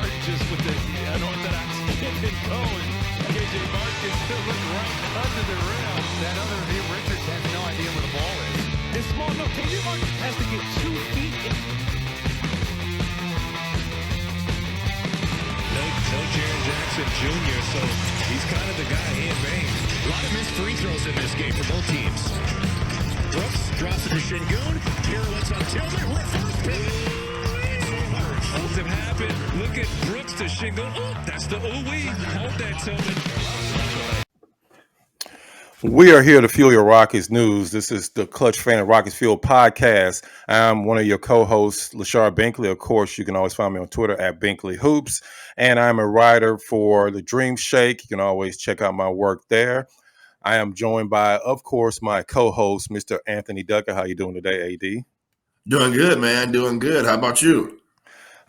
Martin just with the unorthodox kick and go. And KJ Martin still look right under the rim. That other New Richards has no idea where the ball is. It's small. No, KJ Martin has to get 2 feet. No Jaren Jackson Jr., so he's kind of the guy he invades. A lot of missed free throws in this game for both teams. Brooks drops it to Shingun. Carroll on Tillman. Reverse pick. Holds him happen. Look at Brooks to Shanghu. Oh, that's the ooh-wee. Hold that, Tillman. We are here to fuel your Rockets news. This is the ClutchFan Rockets Fuel podcast. I'm one of your co-hosts, Lachard Binkley. Of course, you can always find me on Twitter at Binkley Hoops. And I'm a writer for the Dream Shake. You can always check out my work there. I am joined by, of course, my co-host, Mr. Anthony Duckett. How you doing today, AD? Doing good, man. Doing good. How about you?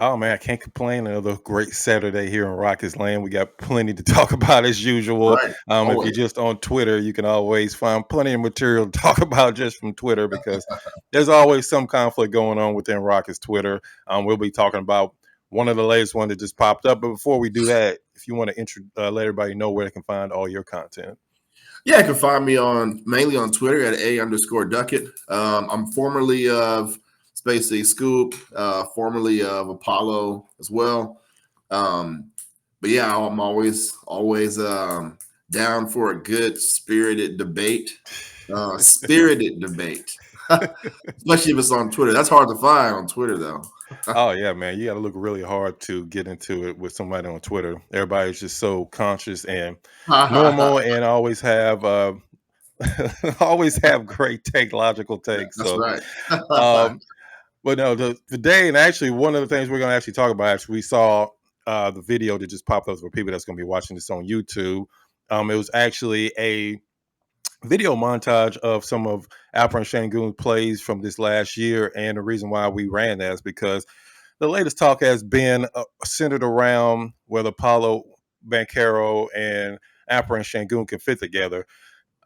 Oh, man, I can't complain. Another great Saturday here in Rockets Land. We got plenty to talk about as usual. Right. If you're just on Twitter, you can always find plenty of material to talk about just from Twitter because there's always some conflict going on within Rockets Twitter. We'll be talking about one of the latest ones that just popped up. But before we do that, if you want to let everybody know where they can find all your content. Yeah, you can find me mainly on Twitter at @A_Duckett. I'm formerly of Spacey Scoop, formerly of Apollo as well. But yeah, I'm always down for a good spirited debate. Especially if it's on Twitter. That's hard to find on Twitter, though. Oh, yeah, man. You got to look really hard to get into it with somebody on Twitter. Everybody's just so conscious and normal and always have great logical takes. That's so, right. But no, today, and actually one of the things we're going to actually talk about, actually, we saw the video that just popped up for people that's going to be watching this on YouTube. It was actually a video montage of some of Alperen Sengun plays from this last year. And the reason why we ran that is because the latest talk has been centered around whether Paulo Banchero and Alperen Sengun can fit together.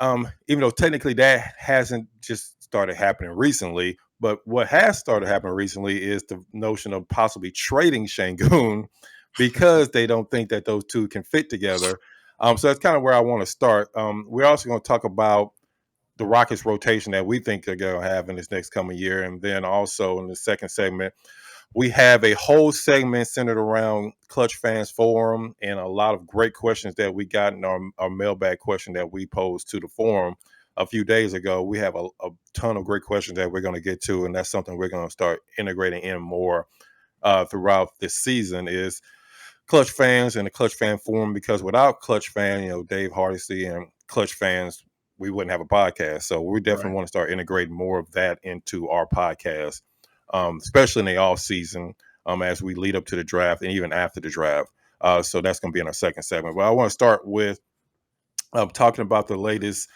Even though technically that hasn't just started happening recently, but what has started happening recently is the notion of possibly trading Shanghu because they don't think that those two can fit together. So that's kind of where I want to start. We're also going to talk about the Rockets rotation that we think they're going to have in this next coming year. And then also in the second segment, we have a whole segment centered around ClutchFans forum and a lot of great questions that we got in our mailbag question that we posed to the forum a few days ago. We have a ton of great questions that we're going to get to, and that's something we're going to start integrating in more throughout this season is ClutchFans and the ClutchFan forum, because without ClutchFan, Dave Hardesty and ClutchFans, we wouldn't have a podcast. So we definitely want to start integrating more of that into our podcast, especially in the off season as we lead up to the draft and even after the draft. So that's going to be in our second segment. But I want to start with talking about the latest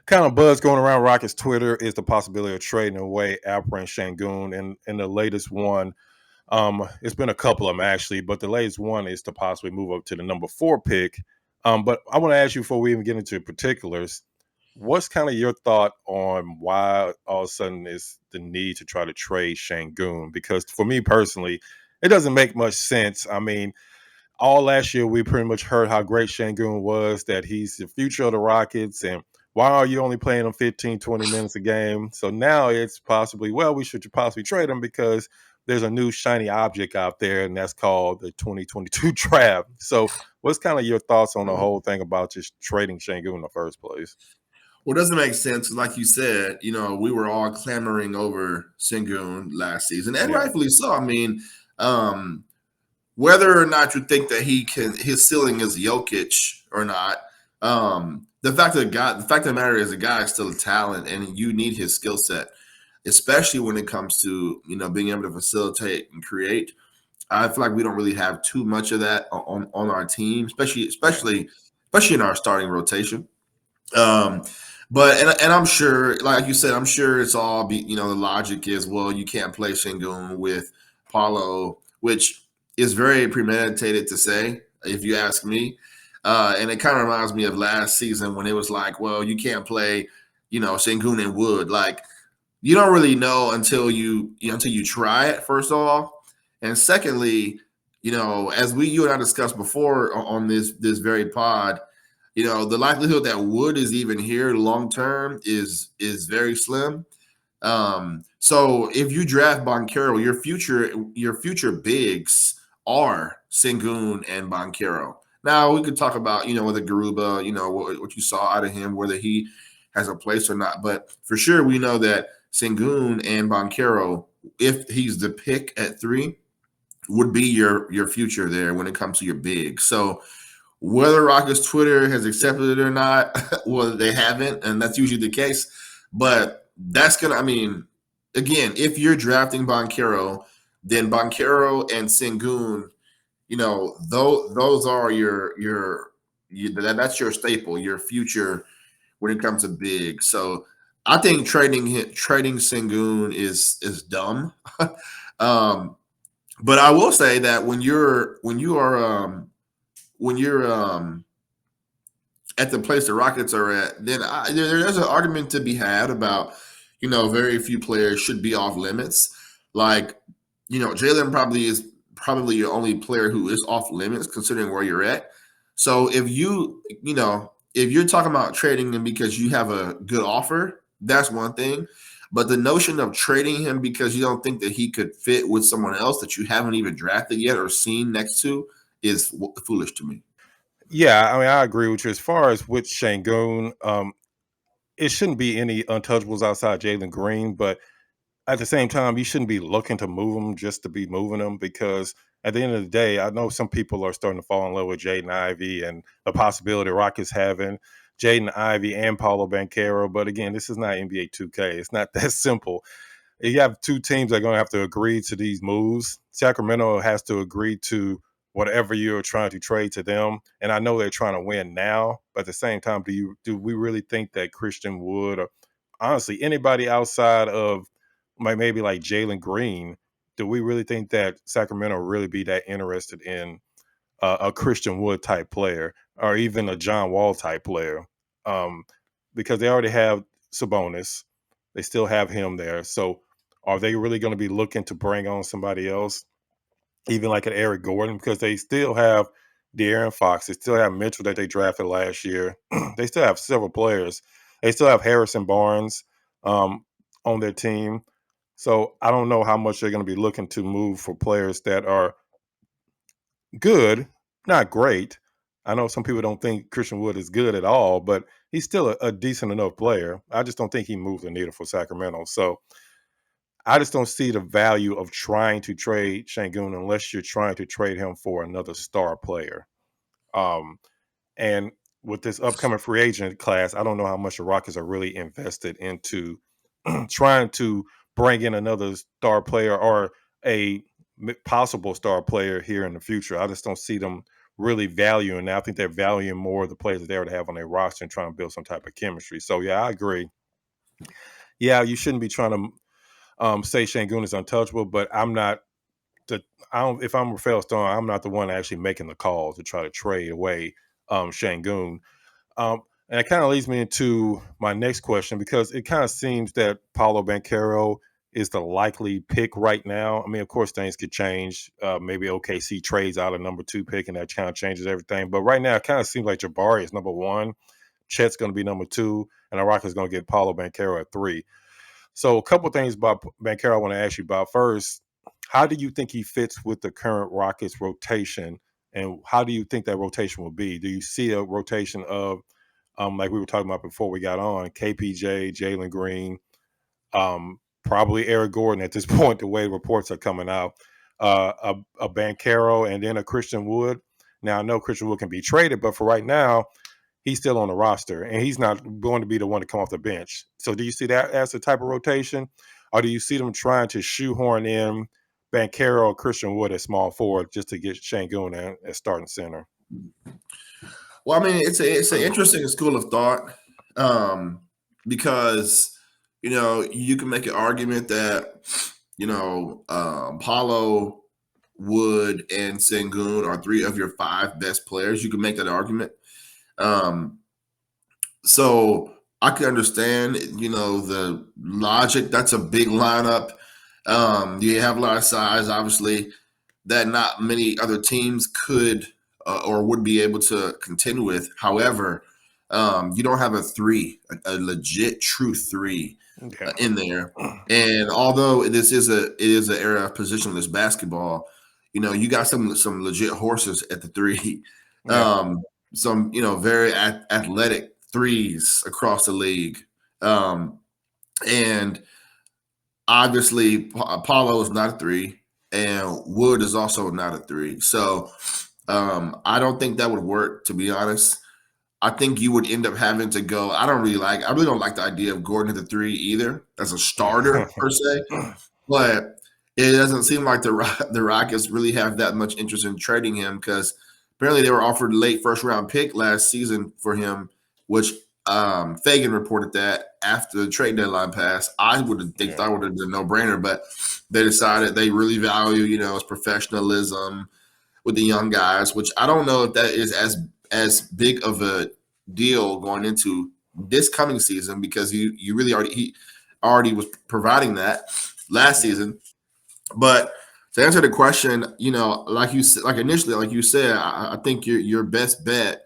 kind of buzz going around Rockets Twitter is the possibility of trading away Alperen Sengun. And the latest one, it's been a couple of them actually, but the latest one is to possibly move up to the number 4 pick. But I want to ask you before we even get into particulars, what's kind of your thought on why all of a sudden is the need to try to trade Sengun? Because for me personally, it doesn't make much sense. I mean, all last year we pretty much heard how great Sengun was, that he's the future of the Rockets, and why are you only playing him 15, 20 minutes a game? So now it's possibly, well, we should possibly trade him because there's a new shiny object out there, and that's called the 2022 draft. So what's kind of your thoughts on the whole thing about just trading Sengun in the first place? Well, it doesn't make sense. Like you said, we were all clamoring over Sengun last season, and rightfully so. I mean, whether or not you think that his ceiling is Jokic or not, the fact of the matter is the guy is still a talent, and you need his skill set, especially when it comes to being able to facilitate and create. I feel like we don't really have too much of that on our team, especially in our starting rotation. But I'm sure, like you said, I'm sure it's all the logic is, well, you can't play Sengun with Paulo, which is very premeditated to say, if you ask me. And it kind of reminds me of last season when it was like, well, you can't play, Sengun and Wood. Like, you don't really know until you try it, first of all. And secondly, as you and I discussed before on this very pod, the likelihood that Wood is even here long term is very slim. So if you draft Carroll, your future bigs are Sengun and Carroll. Now we could talk about with Garuba, what you saw out of him, whether he has a place or not. But for sure, we know that Sengun and Carroll, if he's the pick at 3, would be your future there when it comes to your big. So whether Rockets Twitter has accepted it or not, well, they haven't, and that's usually the case. But that's again, if you're drafting Carroll, then Carroll and Sengun, those are that's your staple, your future when it comes to big. So I think trading Sengun is dumb. But I will say that when you're at the place the Rockets are at, then there's an argument to be had about, very few players should be off limits. Like, Jalen probably is your only player who is off limits considering where you're at. So if if you're talking about trading him because you have a good offer, that's one thing. But the notion of trading him because you don't think that he could fit with someone else that you haven't even drafted yet or seen next to is foolish to me. Yeah, I mean, I agree with you. As far as with Shanghu, it shouldn't be any untouchables outside Jalen Green, but at the same time, you shouldn't be looking to move them just to be moving them, because at the end of the day, I know some people are starting to fall in love with Jaden Ivey and the possibility of Rockets having Jaden Ivey and Paulo Banchero. But again, this is not NBA 2K. It's not that simple. You have 2 teams that are going to have to agree to these moves. Sacramento has to agree to whatever you're trying to trade to them. And I know they're trying to win now, but at the same time, do we really think that Christian Wood, or honestly anybody outside of maybe like Jalen Green, do we really think that Sacramento really be that interested in a Christian Wood type player or even a John Wall type player? Because they already have Sabonis. They still have him there. So are they really going to be looking to bring on somebody else, even like an Eric Gordon? Because they still have De'Aaron Fox. They still have Mitchell that they drafted last year. They still have several players. They still have Harrison Barnes on their team. So I don't know how much they're going to be looking to move for players that are good, not great. I know some people don't think Christian Wood is good at all, but he's still a decent enough player. I just don't think he moves the needle for Sacramento. So I just don't see the value of trying to trade Şengün unless you're trying to trade him for another star player. And with this upcoming free agent class, I don't know how much the Rockets are really invested into trying to bring in another star player or a possible star player here in the future. I just don't see them really valuing that. I think they're valuing more the players that they already have on their roster and trying to build some type of chemistry. So yeah, I agree. Yeah, you shouldn't be trying to say Şengün is untouchable, but I'm not if I'm Rafael Stone, I'm not the one actually making the call to try to trade away Şengün. And it kind of leads me into my next question, because it kind of seems that Paulo Banchero is the likely pick right now. I mean, of course, things could change. Maybe OKC trades out a number 2 pick, and that kind of changes everything. But right now, it kind of seems like Jabari is number 1, Chet's going to be number 2, and the Rockets going to get Paulo Banchero at 3. So a couple things about Banchero I want to ask you about. First, how do you think he fits with the current Rockets rotation, and how do you think that rotation will be? Do you see a rotation of like we were talking about before we got on, KPJ, Jalen Green, probably Eric Gordon at this point, the way reports are coming out, a Banchero, and then a Christian Wood? Now, I know Christian Wood can be traded, but for right now, he's still on the roster, and he's not going to be the one to come off the bench. So do you see that as the type of rotation, or do you see them trying to shoehorn in Banchero or Christian Wood at small forward just to get Şengün at starting center? Well, I mean, it's an interesting school of thought, because you can make an argument that Paulo, Wood, and Sengun are 3 of your 5 best players. You can make that argument. So I can understand the logic. That's a big lineup. You have a lot of size, obviously. that not many other teams could or would be able to contend with. However, you don't have a three, a legit true three Yeah. in there. And although it is an era of positionless basketball, you got some legit horses at the three. Yeah. Some very athletic threes across the league. And obviously Apollo is not a three, and Wood is also not a three. So I don't think that would work, to be honest. I think you would end up having to go. I really don't like the idea of Gordon at the three either as a starter per se, but it doesn't seem like the Rockets really have that much interest in trading him, because apparently they were offered a late first round pick last season for him, which Fagan reported that after the trade deadline passed. I would have think that would have been a no brainer, but they decided they really value his professionalism with the young guys, which I don't know if that is as big of a deal going into this coming season, because he already was providing that last season. But to answer the question, like you said, I think your best bet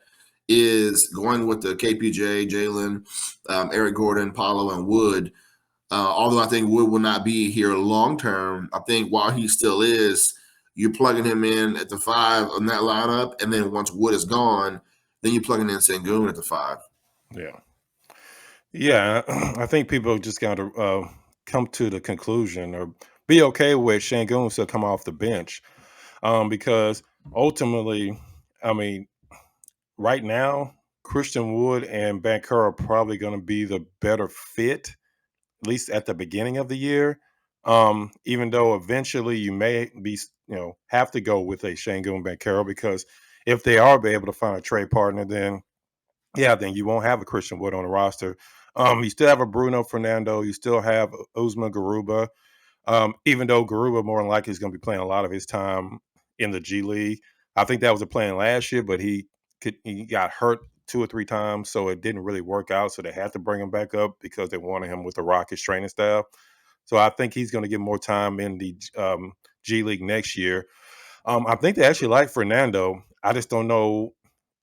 is going with the KPJ, Jalen, Eric Gordon, Paulo, and Wood. Although I think Wood will not be here long term, I think while he still is, you're plugging him in at the 5 on that lineup, and then once Wood is gone, then you're plugging in Sengun at the 5. Yeah. Yeah. I think people just got to come to the conclusion or be okay with Shanghu still come off the bench, because ultimately, I mean, right now, Christian Wood and Banker are probably going to be the better fit, at least at the beginning of the year. Even though eventually you may be, have to go with a Shanghu and Banker, because if they are be able to find a trade partner, then then you won't have a Christian Wood on the roster. You still have a Bruno Fernando. You still have Uzma Garuba. Even though Garuba more than likely is going to be playing a lot of his time in the G League. I think that was a plan last year, but he got hurt 2 or 3 times, so it didn't really work out. So they had to bring him back up because they wanted him with the Rockets training staff. So I think he's going to get more time in the G League next year. I think they actually like Fernando. I just don't know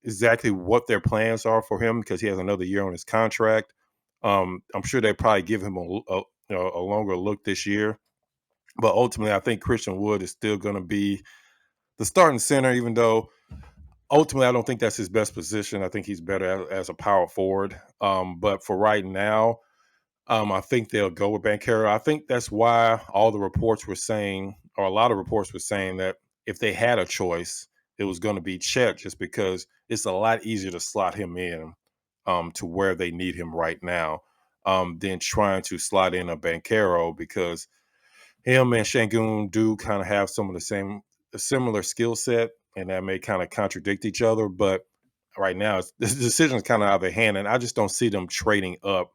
exactly what their plans are for him because he has another year on his contract. I'm sure they probably give him a longer look this year. But ultimately, I think Christian Wood is still going to be the starting center, even though ultimately I don't think that's his best position. I think he's better as a power forward. But for right now, I think they'll go with Banchero. I think that's why all the reports were saying, or a lot of reports were saying, that if they had a choice, it was going to be Chet, just because it's a lot easier to slot him in to where they need him right now than trying to slot in a Banchero, because him and Shangun do kind of have some of a similar skill set, and that may kind of contradict each other. But right now, this decision is kind of out of their hand, and I just don't see them trading up.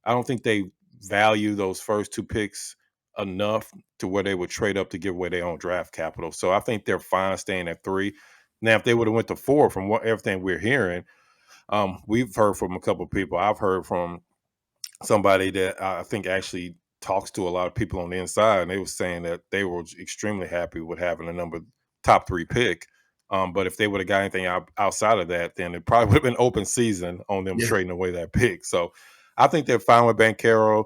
I don't think they value those first 2 picks enough to where they would trade up to give away their own draft capital. So I think they're fine staying at 3. Now, if they would have went to 4, from everything we're hearing, we've heard from a couple of people. I've heard from somebody that I think actually talks to a lot of people on the inside, and they were saying that they were extremely happy with having a top 3 pick. But if they would have got anything outside of that, then it probably would have been open season on them trading away that pick. So I think they're fine with Banchero.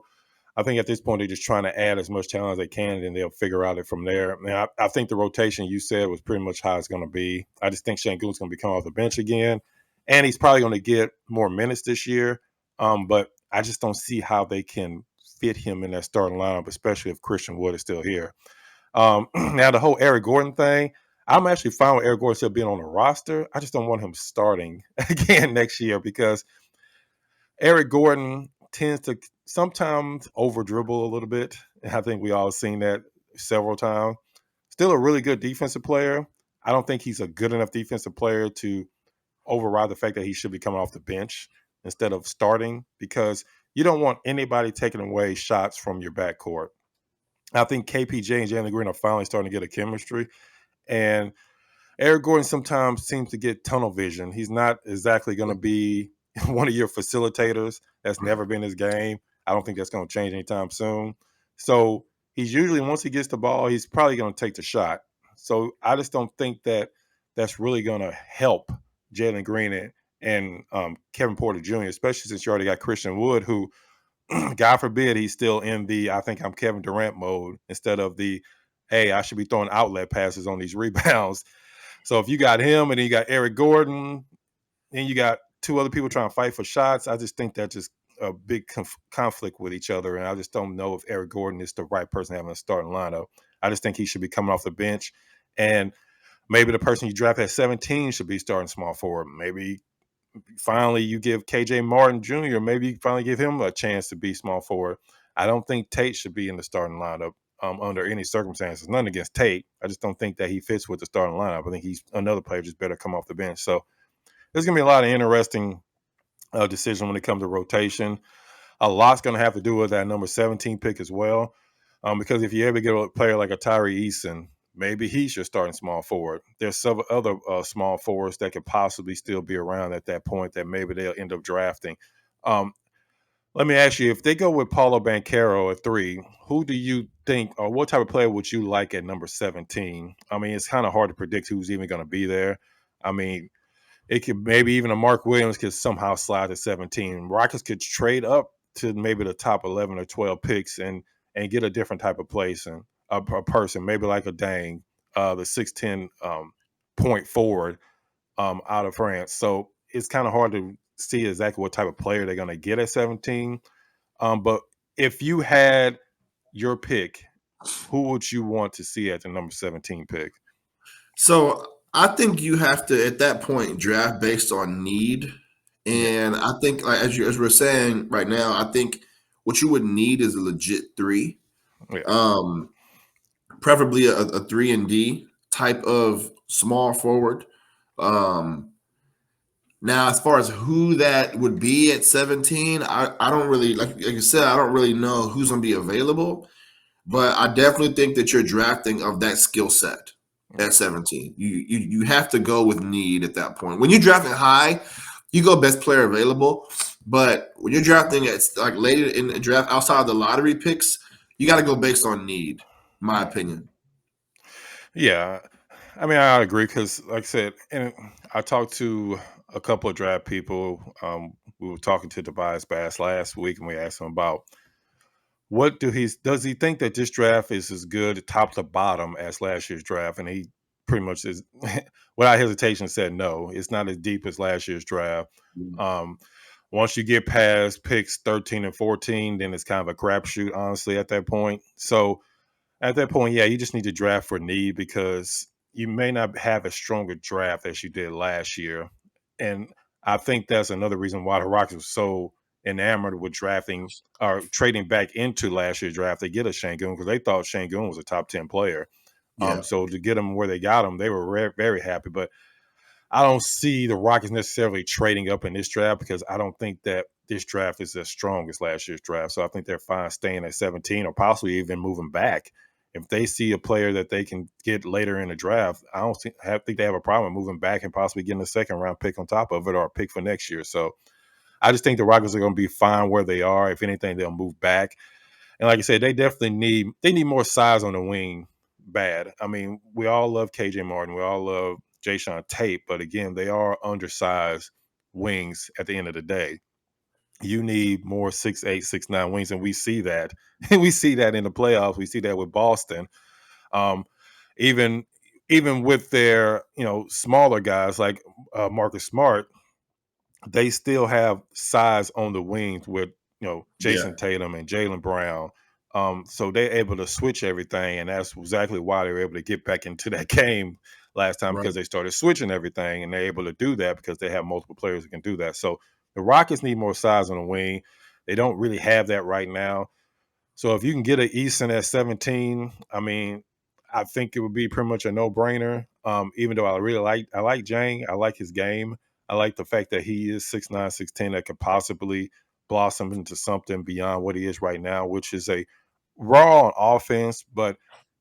I think at this point they're just trying to add as much talent as they can, and then they'll figure out it from there. I think the rotation you said was pretty much how it's going to be. I just think Shangun's going to be coming off the bench again, and he's probably going to get more minutes this year. But I just don't see how they can fit him in that starting lineup, especially if Christian Wood is still here. Now, the whole Eric Gordon thing, I'm actually fine with Eric Gordon still being on the roster. I just don't want him starting again next year, because Eric Gordon tends to sometimes over dribble a little bit. And I think we all seen that several times. Still a really good defensive player. I don't think he's a good enough defensive player to override the fact that he should be coming off the bench instead of starting, because you don't want anybody taking away shots from your backcourt. I think KPJ and Jalen Green are finally starting to get a chemistry. And Eric Gordon sometimes seems to get tunnel vision. He's not exactly going to be one of your facilitators. That's never been his game. I don't think that's going to change anytime soon. So he's usually, once he gets the ball, he's probably going to take the shot. So I just don't think that that's really going to help Jalen Green and Kevin Porter Jr., especially since you already got Christian Wood, who, God forbid, he's still in the I think I'm Kevin Durant mode instead of the, hey, I should be throwing outlet passes on these rebounds. So if you got him and then you got Eric Gordon, and you got two other people trying to fight for shots, I just think that's just a big conflict with each other. And I just don't know if Eric Gordon is the right person having a starting lineup. I just think he should be coming off the bench. And maybe the person you draft at 17 should be starting small forward. Maybe finally you give KJ Martin Jr., maybe you finally give him a chance to be small forward. I don't think Tate should be in the starting lineup under any circumstances. Nothing against Tate. I just don't think that he fits with the starting lineup. I think he's another player just better come off the bench. So there's going to be a lot of interesting decision when it comes to rotation. A lot's going to have to do with that number 17 pick as well. Because if you ever get a player like a Tyree Eason, maybe he's your starting small forward. There's several other small forwards that could possibly still be around at that point that maybe they'll end up drafting. Let me ask you, if they go with Paulo Banchero at 3, who do you think, or what type of player would you like at number 17? I mean, it's kind of hard to predict who's even going to be there. I mean, it could maybe even a Mark Williams could somehow slide to 17. Rockets could trade up to maybe the top 11 or 12 picks and get a different type of place and a person, maybe like a Dang, the 6'10" point forward out of France. So it's kind of hard to see exactly what type of player they're going to get at 17. But if you had your pick, who would you want to see at the number 17 pick? So I think you have to, at that point, draft based on need. And I think, like, as we're saying right now, I think what you would need is a legit 3. Yeah. Preferably a 3 and D type of small forward. Now, as far as who that would be at 17, I don't really, like I said, I don't really know who's going to be available. But I definitely think that you're drafting of that skill set at 17. You have to go with need at that point. When you're drafting high, you go best player available. But when you're drafting at like later in the draft outside of the lottery picks, you got to go based on need, in my opinion. Yeah. I mean, I agree because, like I said, and I talked to a couple of draft people. We were talking to Tobias Bass last week, and we asked him about does he think that this draft is as good top to bottom as last year's draft? And he pretty much is, without hesitation, said no. It's not as deep as last year's draft. Once you get past picks 13 and 14, then it's kind of a crapshoot, honestly, at that point. So at that point, yeah, you just need to draft for need because you may not have a stronger draft as you did last year. And I think that's another reason why the Rockets were so enamored with drafting or trading back into last year's draft to get a Shanghu because they thought Shanghu was a top 10 player. So to get him where they got him, they were very happy. But I don't see the Rockets necessarily trading up in this draft because I don't think that this draft is as strong as last year's draft. So I think they're fine staying at 17 or possibly even moving back. If they see a player that they can get later in the draft, I don't think they have a problem moving back and possibly getting a second round pick on top of it or a pick for next year. So I just think the Rockets are going to be fine where they are. If anything, they'll move back. And like I said, they definitely need more size on the wing bad. I mean, we all love KJ Martin. We all love Jayshawn Tate. But again, they are undersized wings at the end of the day. You need more 6'8", 6'9" wings, and we see that. We see that in the playoffs. We see that with Boston. Even with their smaller guys like Marcus Smart, they still have size on the wings with Jason Tatum and Jaylen Brown. So they're able to switch everything, and that's exactly why they were able to get back into that game last time because they started switching everything, and they're able to do that because they have multiple players who can do that. So the Rockets need more size on the wing. They don't really have that right now. So if you can get an Eason at 17, I mean, I think it would be pretty much a no-brainer. Even though I like Jang, I like his game. I like the fact that he is 6'9", 6'10", that could possibly blossom into something beyond what he is right now, which is a raw on offense, but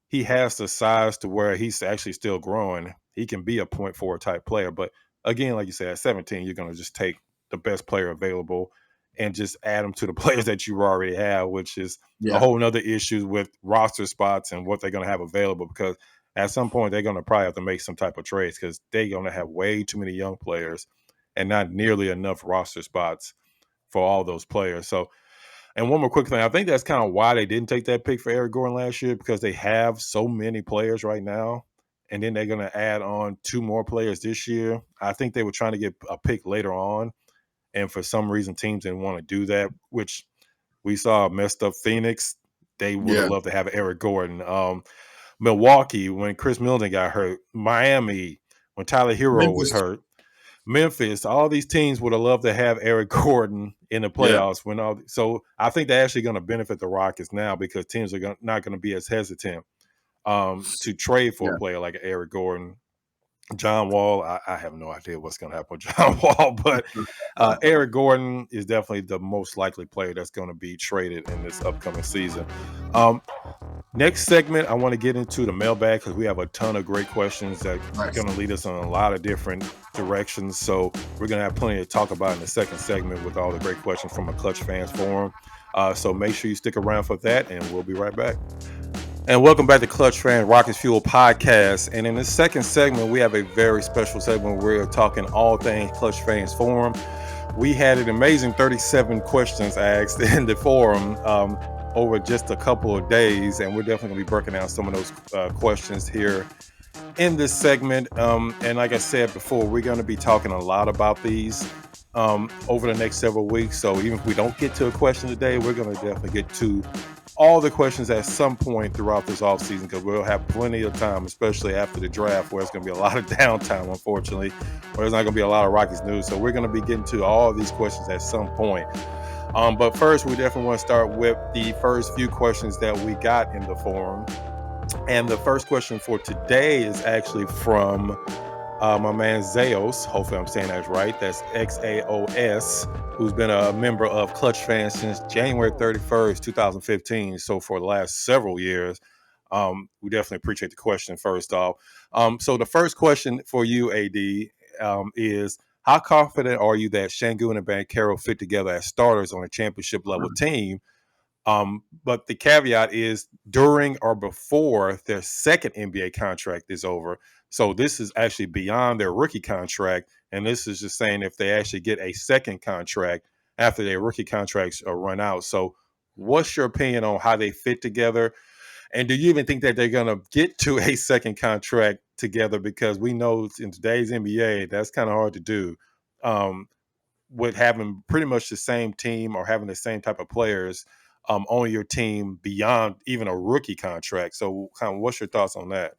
he has the size to where he's actually still growing. He can be a point forward type player. But again, like you said, at 17, you're going to just take the best player available and just add them to the players that you already have, which is a whole nother issue with roster spots and what they're going to have available. Because at some point they're going to probably have to make some type of trades because they're going to have way too many young players and not nearly enough roster spots for all those players. So, and one more quick thing, I think that's kind of why they didn't take that pick for Eric Gordon last year, because they have so many players right now, and then they're going to add on 2 more players this year. I think they were trying to get a pick later on, and for some reason teams didn't want to do that, which we saw messed up Phoenix. They would have loved to have Eric Gordon. Milwaukee, when Chris Middleton got hurt. Miami, when Tyler Hero was hurt. Memphis, all these teams would have loved to have Eric Gordon in the playoffs. So I think they're actually going to benefit the Rockets now because teams are not going to be as hesitant to trade for a player like Eric Gordon. John Wall, I have no idea what's going to happen with John Wall, but Eric Gordon is definitely the most likely player that's going to be traded in this upcoming season. Next segment, I want to get into the mailbag because we have a ton of great questions that are going to lead us on a lot of different directions. So we're going to have plenty to talk about in the second segment with all the great questions from a Clutch Fans forum. So make sure you stick around for that, and we'll be right back. And welcome back to Clutch Fan Rockets Fuel Podcast. And in this second segment, we have a very special segment where we're talking all things Clutch Fans Forum. We had an amazing 37 questions asked in the forum over just a couple of days, and we're definitely going to be breaking down some of those questions here in this segment. And like I said before, we're going to be talking a lot about these over the next several weeks. So even if we don't get to a question today, we're going to definitely get to all the questions at some point throughout this offseason because we'll have plenty of time, especially after the draft, where it's going to be a lot of downtime, unfortunately, where there's not going to be a lot of Rockets news. So we're going to be getting to all of these questions at some point. But first, we definitely want to start with the first few questions that we got in the forum. And the first question for today is actually from my man Zeos. Hopefully I'm saying that right. That's Xaos, who's been a member of Clutch Fans since January 31st, 2015. So for the last several years, we definitely appreciate the question first off. So the first question for you, AD, is how confident are you that Shanghu and Carroll fit together as starters on a championship level team? But the caveat is during or before their second NBA contract is over. So this is actually beyond their rookie contract. And this is just saying if they actually get a second contract after their rookie contracts are run out. So what's your opinion on how they fit together? And do you even think that they're going to get to a second contract together? Because we know in today's NBA, that's kind of hard to do with having pretty much the same team or having the same type of players on your team beyond even a rookie contract. So kind of what's your thoughts on that?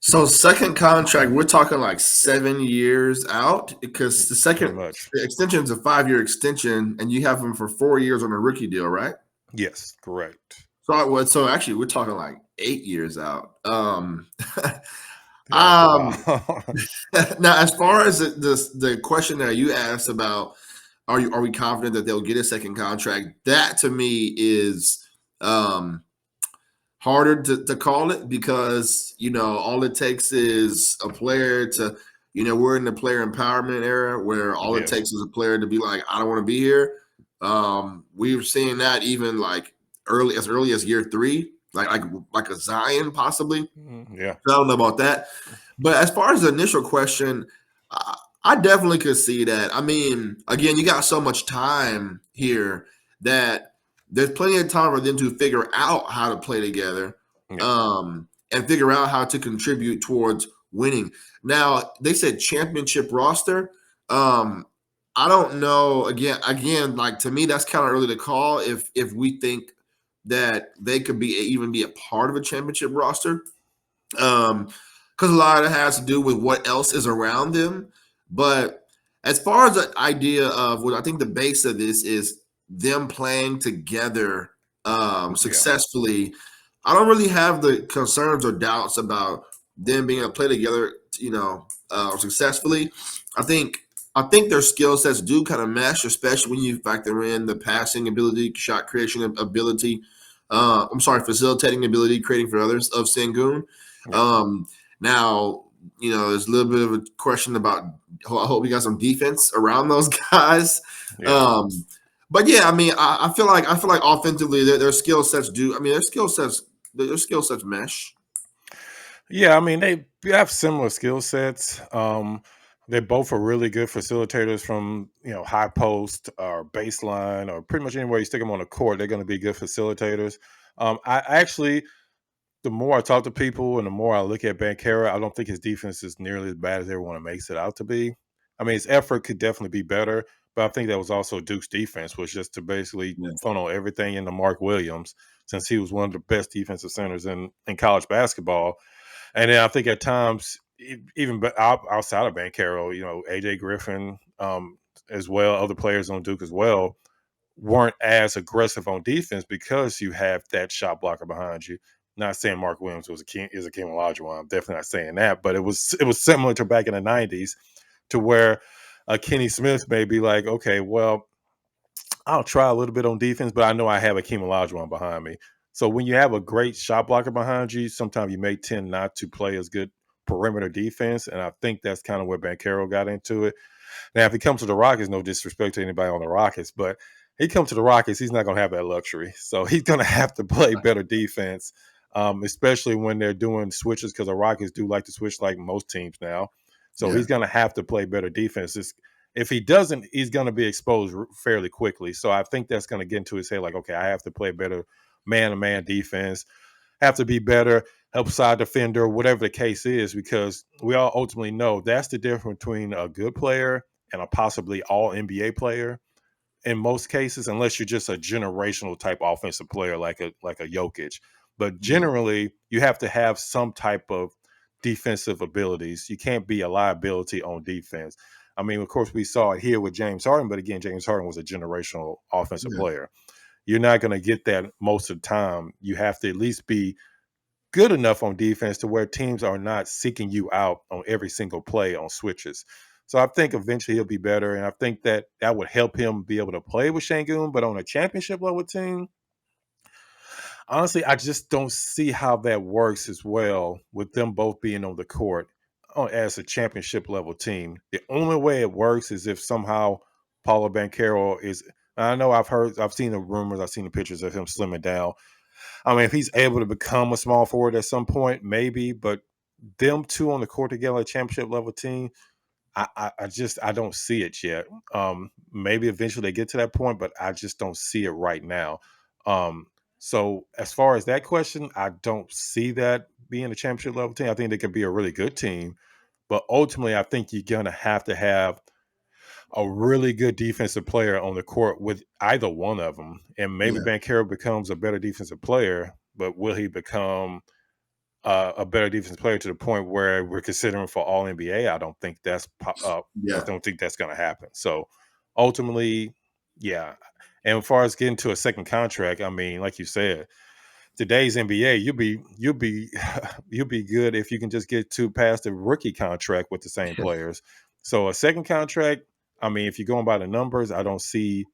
So second contract, we're talking like 7 years out because the second extension is a 5-year extension and you have them for 4 years on a rookie deal, right? Yes, correct. So actually we're talking like 8 years out. Now, as far as the question that you asked about, are we confident that they'll get a second contract? That to me is harder to call it because, all it takes is a player to, we're in the player empowerment era where all it takes is a player to be like, I don't want to be here. We've seen that even like early as year 3, like a Zion possibly. Yeah. So I don't know about that. But as far as the initial question, I definitely could see that. I mean, again, you got so much time here that there's plenty of time for them to figure out how to play together and figure out how to contribute towards winning. Now, they said championship roster. I don't know. Again, like to me, that's kind of early to call if we think that they could even be a part of a championship roster. Because a lot of it has to do with what else is around them. But as far as the idea of what I think the base of this is them playing together successfully, I don't really have the concerns or doubts about them being able to play together, successfully. I think their skill sets do kind of mesh, especially when you factor in the passing ability, shot creation ability. Facilitating ability, creating for others of Sengun. Now, there's a little bit of a question about. I hope you got some defense around those guys. Yeah. But yeah, I mean, I feel like offensively, their skill sets do. I mean, their skill sets mesh. Yeah, I mean they have similar skill sets. They both are really good facilitators from high post or baseline or pretty much anywhere you stick them on the court. They're going to be good facilitators. I actually, the more I talk to people and the more I look at Bankera, I don't think his defense is nearly as bad as everyone makes it out to be. I mean, his effort could definitely be better, but I think that was also Duke's defense was just to basically Yeah. funnel everything into Mark Williams, since he was one of the best defensive centers in college basketball. And then I think at times, even outside of Bankero, AJ Griffin, as well, other players on Duke as well, weren't as aggressive on defense because you have that shot blocker behind you. Not saying Mark Williams is a King Olajuwon. I'm definitely not saying that, but it was similar to back in the '90s, to where Kenny Smith may be like, okay, well, I'll try a little bit on defense, but I know I have a King Olajuwon behind me. So when you have a great shot blocker behind you, sometimes you may tend not to play as good perimeter defense, and I think that's kind of where Bankero got into it. Now, if he comes to the Rockets, no disrespect to anybody on the Rockets, but he comes to the Rockets, he's not going to have that luxury. So he's going to have to play better defense, especially when they're doing switches, because the Rockets do like to switch like most teams now. So Yeah. he's going to have to play better defense. If he doesn't, he's going to be exposed fairly quickly. So I think that's going to get into his head like, okay, I have to play better man-to-man defense, have to be better help side defender, whatever the case is, because we all ultimately know that's the difference between a good player and a possibly all NBA player in most cases, unless you're just a generational type offensive player like a Jokic. But Yeah. generally, you have to have some type of defensive abilities. You can't be a liability on defense. I mean, of course, we saw it here with James Harden, but again, James Harden was a generational offensive Yeah. player. You're not going to get that most of the time. You have to at least be good enough on defense to where teams are not seeking you out on every single play on switches. So I think eventually he'll be better, and I think that would help him be able to play with Shanghu. But on a championship level team, honestly, I just don't see how that works as well with them both being on the court as a championship level team. The only way it works is if somehow Paulo Banchero is. I know I've seen the rumors, I've seen the pictures of him slimming down. I mean, if he's able to become a small forward at some point, maybe. But them two on the court together, a championship level team, I don't see it yet. Maybe eventually they get to that point, but I just don't see it right now. Um, so as far as that question, I don't see that being a championship level team. I think they could be a really good team, but ultimately, I think you're gonna have to have a really good defensive player on the court with either one of them. And maybe Yeah. Banchero becomes a better defensive player, but will he become a better defensive player to the point where we're considering for all NBA? I don't think I Yeah. don't think that's going to happen. So ultimately, yeah. And as far as getting to a second contract, I mean, like you said, today's NBA, you'll be you'll be good if you can just get to past the rookie contract with the same players. So a second contract, I mean, if you're going by the numbers, I don't see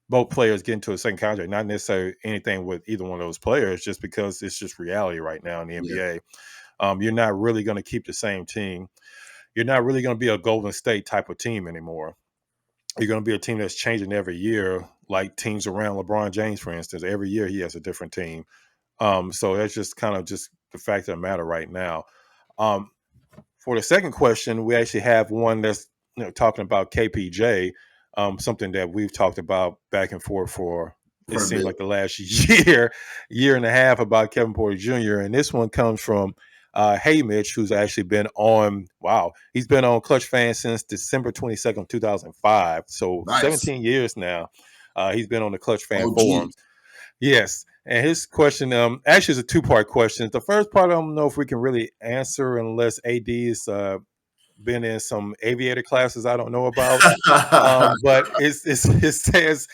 both players getting to a second contract. Not necessarily anything with either one of those players, just because it's just reality right now in the Yeah. NBA. You're not really going to keep the same team. You're not really going to be a Golden State type of team anymore. You're going to be a team that's changing every year, like teams around LeBron James, for instance. Every year he has a different team. So that's just kind of just the fact of the matter right now. Um, for the second question, we actually have one that's talking about KPJ, something that we've talked about back and forth for it For a seems bit. like the last year and a half about Kevin Porter Jr. And this one comes from Hey Mitch, who's actually been on he's been on ClutchFan since December 22nd, 2005. So Nice. 17 years now. He's been on the ClutchFan OG. forums. Yes. And his question actually is a two-part question. The first part, I don't know if we can really answer unless AD's been in some aviator classes I don't know about. But it says,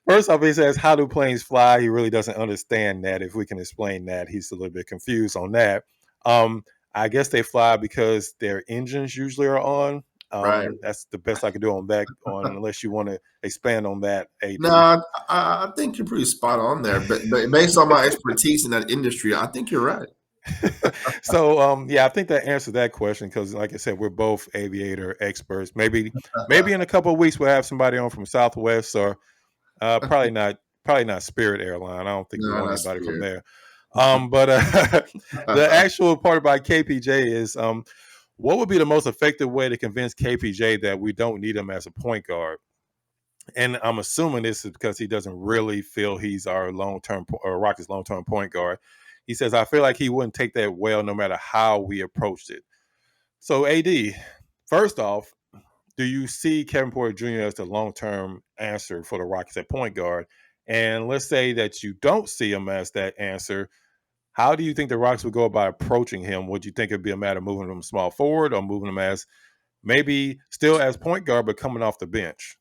first off, he says, how do planes fly? He really doesn't understand that. If we can explain that, he's a little bit confused on that. Um, I guess they fly because their engines usually are on. Right. That's the best I can do on that, unless you want to expand on that, No, AD. I think you're pretty spot on there. But based on my expertise in that industry, I think you're right. So yeah, I think that answers that question because, like I said, we're both aviator experts. Maybe in a couple of weeks we'll have somebody on from Southwest or probably not Spirit Airline. I don't think we No, want that's anybody from weird. there. But the actual part about KPJ is what would be the most effective way to convince KPJ that we don't need him as a point guard? And I'm assuming this is because he doesn't really feel he's our long-term or Rockets' long-term point guard. He says, I feel like he wouldn't take that well no matter how we approached it. So, AD, first off, do you see Kevin Porter Jr. as the long-term answer for the Rockets at point guard? And let's say that you don't see him as that answer. How do you think the Rockets would go about approaching him? Would you think it'd be a matter of moving him small forward or moving him as maybe still as point guard but coming off the bench?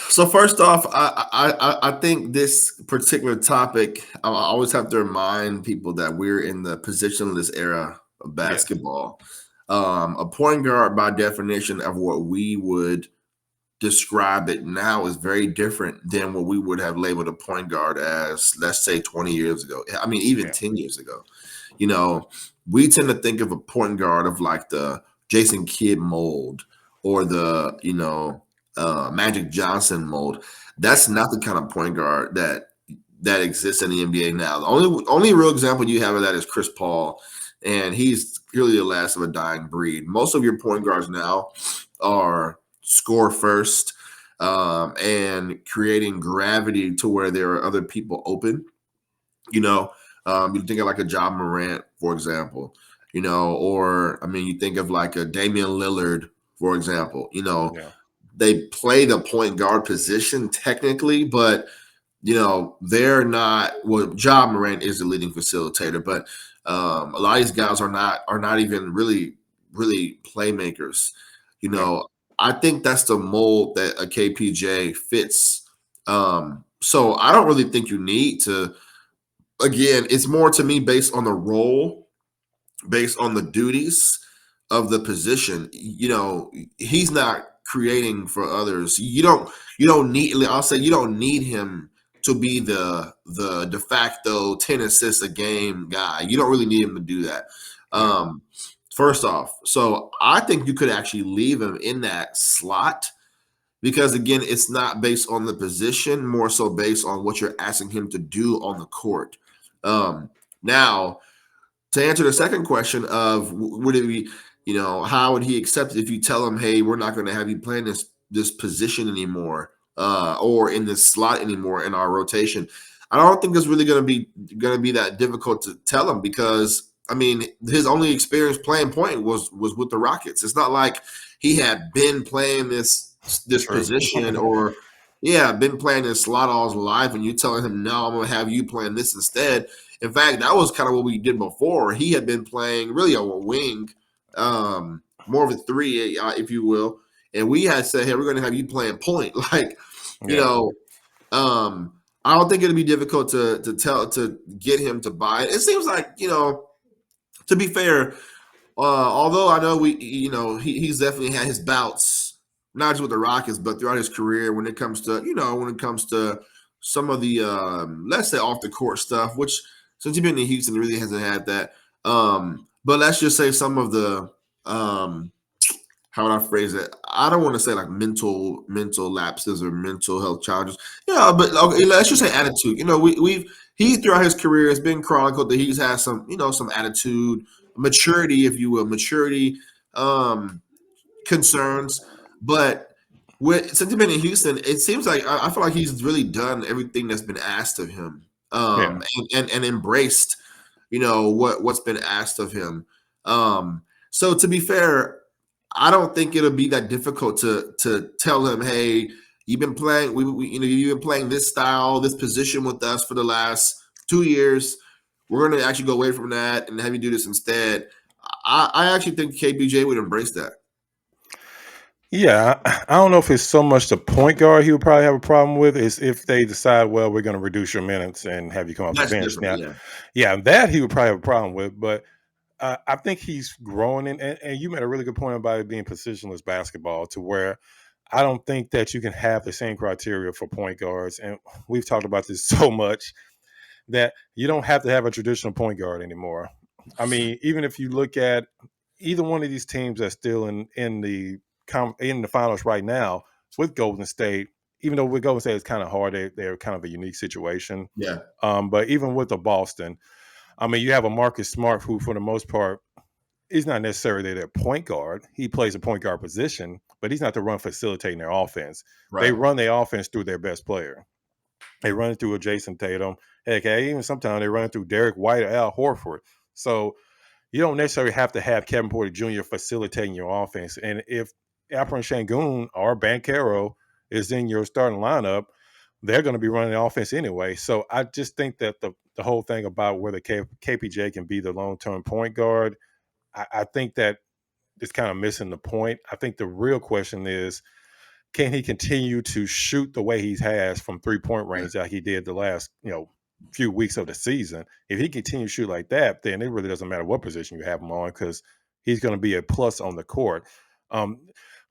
So first off, I think this particular topic, I always have to remind people that we're in the positionless era of basketball. A point guard, by definition of what we would describe it now, is very different than what we would have labeled a point guard as, let's say, 20 years ago. I mean, even 10 years ago. You know, we tend to think of a point guard of like the Jason Kidd mold or the, Magic Johnson mold. That's not the kind of point guard that exists in the NBA now. The only real example you have of that is Chris Paul, and he's clearly the last of a dying breed. Most of your point guards now are score first and creating gravity to where there are other people open. You think of like a Ja Morant, for example, or you think of like a Damian Lillard, for example. They play the point guard position technically, but they're not. Well, Ja Morant is the leading facilitator, but a lot of these guys are not even really playmakers. I think that's the mold that a KPJ fits. So I don't really think you need to. Again, it's more to me based on the role, based on the duties of the position. He's not creating for others. You don't need. I'll say you don't need him to be the de facto 10 assists a game guy. You don't really need him to do that. First off, so I think you could actually leave him in that slot because, again, it's not based on the position, more so based on what you're asking him to do on the court. Now, to answer the second question of would it be, how would he accept it if you tell him, hey, we're not going to have you playing this position anymore or in this slot anymore in our rotation? I don't think it's really going to be that difficult to tell him because his only experience playing point was with the Rockets. It's not like he had been playing this position or been playing this slot all his life, and you telling him, no, I'm going to have you playing this instead. In fact, that was kind of what we did before. He had been playing really a wing, more of a three, if you will. And we had said, hey, we're going to have you playing point. I don't think it'd be difficult to get him to buy it. It seems like, to be fair, although I know he's definitely had his bouts, not just with the Rockets, but throughout his career when it comes to some of the let's say off the court stuff, which since he's been in Houston, he really hasn't had that. But let's just say some of the how would I phrase it? I don't want to say like mental lapses or mental health challenges. But okay, let's just say attitude. He throughout his career has been chronicled that he's had some attitude, maturity, if you will, concerns. But since he's been in Houston, it seems like I feel like he's really done everything that's been asked of him, and embraced, what's been asked of him. So to be fair, I don't think it'll be that difficult to tell him, hey, you've been playing, you've been playing this style, this position with us for the last 2 years. We're going to actually go away from that and have you do this instead. I actually think KPJ would embrace that. Yeah, I don't know if it's so much the point guard he would probably have a problem with is if they decide, well, we're going to reduce your minutes and have you come off the bench now. Yeah, that he would probably have a problem with, but I think he's growing and you made a really good point about it being positionless basketball to where I don't think that you can have the same criteria for point guards. And we've talked about this so much that you don't have to have a traditional point guard anymore. Even if you look at either one of these teams that's still in the finals right now with Golden State, even though we go and say it's kind of hard, they're kind of a unique situation. Yeah. But even with the Boston, I mean, you have a Marcus Smart who, for the most part, is not necessarily their point guard. He plays a point guard position, but he's not the run facilitating their offense. Right. They run their offense through their best player. They run it through a Jason Tatum. Heck, even sometimes they run it through Derek White or Al Horford. So you don't necessarily have to have Kevin Porter Jr. facilitating your offense. And if Alperen Sengun or Carroll is in your starting lineup, they're going to be running the offense anyway. So I just think that the whole thing about whether KPJ can be the long-term point guard, I think that it's kind of missing the point. I think the real question is, can he continue to shoot the way he has from three-point range like he did the last, few weeks of the season? If he continues to shoot like that, then it really doesn't matter what position you have him on, because he's going to be a plus on the court. Of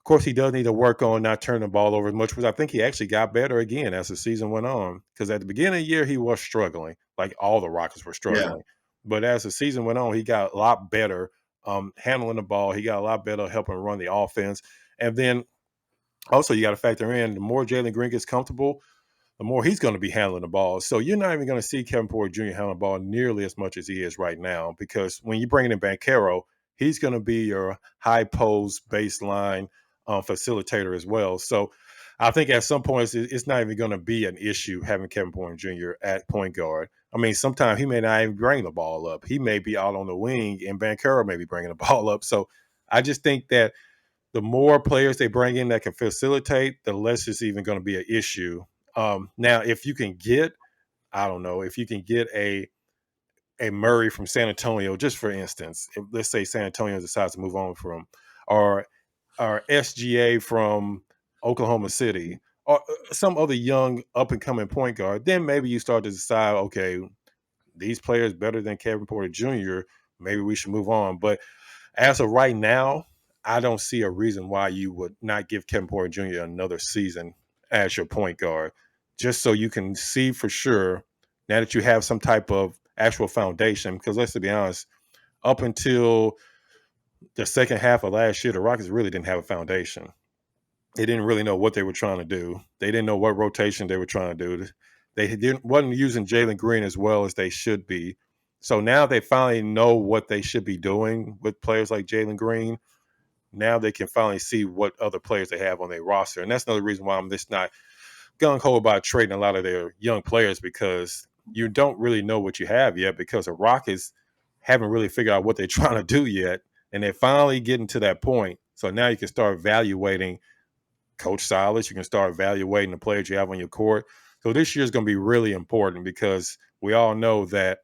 course, he does need to work on not turning the ball over as much, because I think he actually got better again as the season went on. Because at the beginning of the year, he was struggling, like all the Rockets were struggling. Yeah. But as the season went on, he got a lot better handling the ball. He got a lot better helping run the offense. And then also, you got to factor in, the more Jalen Green gets comfortable, the more he's going to be handling the ball. So you're not even going to see Kevin Porter Jr. handling the ball nearly as much as he is right now, because when you bring in Banchero, he's going to be your high post baseline facilitator as well. So I think at some points it's not even going to be an issue having Kevin Porter Jr. at point guard. I mean, sometimes he may not even bring the ball up. He may be out on the wing, and Banchero may be bringing the ball up. So I just think that the more players they bring in that can facilitate, the less it's even going to be an issue. Now, if you can get, if you can get a Murray from San Antonio, just for instance, if, let's say San Antonio decides to move on from, or SGA from Oklahoma City, or some other young up-and-coming point guard, then maybe you start to decide, okay, these players better than Kevin Porter Jr., maybe we should move on. But as of right now, I don't see a reason why you would not give Kevin Porter Jr. another season as your point guard, just so you can see for sure, now that you have some type of actual foundation. Because let's be honest, up until the second half of last year, the Rockets really didn't have a foundation. They didn't really know what they were trying to do. They didn't know what rotation they were trying to do. They wasn't using Jalen Green as well as they should be. So now they finally know what they should be doing with players like Jalen Green. Now they can finally see what other players they have on their roster. And that's another reason why I'm just not gung-ho about trading a lot of their young players, because you don't really know what you have yet, because the Rockets haven't really figured out what they're trying to do yet. And they're finally getting to that point. So now you can start evaluating Coach Silas. You can start evaluating the players you have on your court. So this year is going to be really important, because we all know that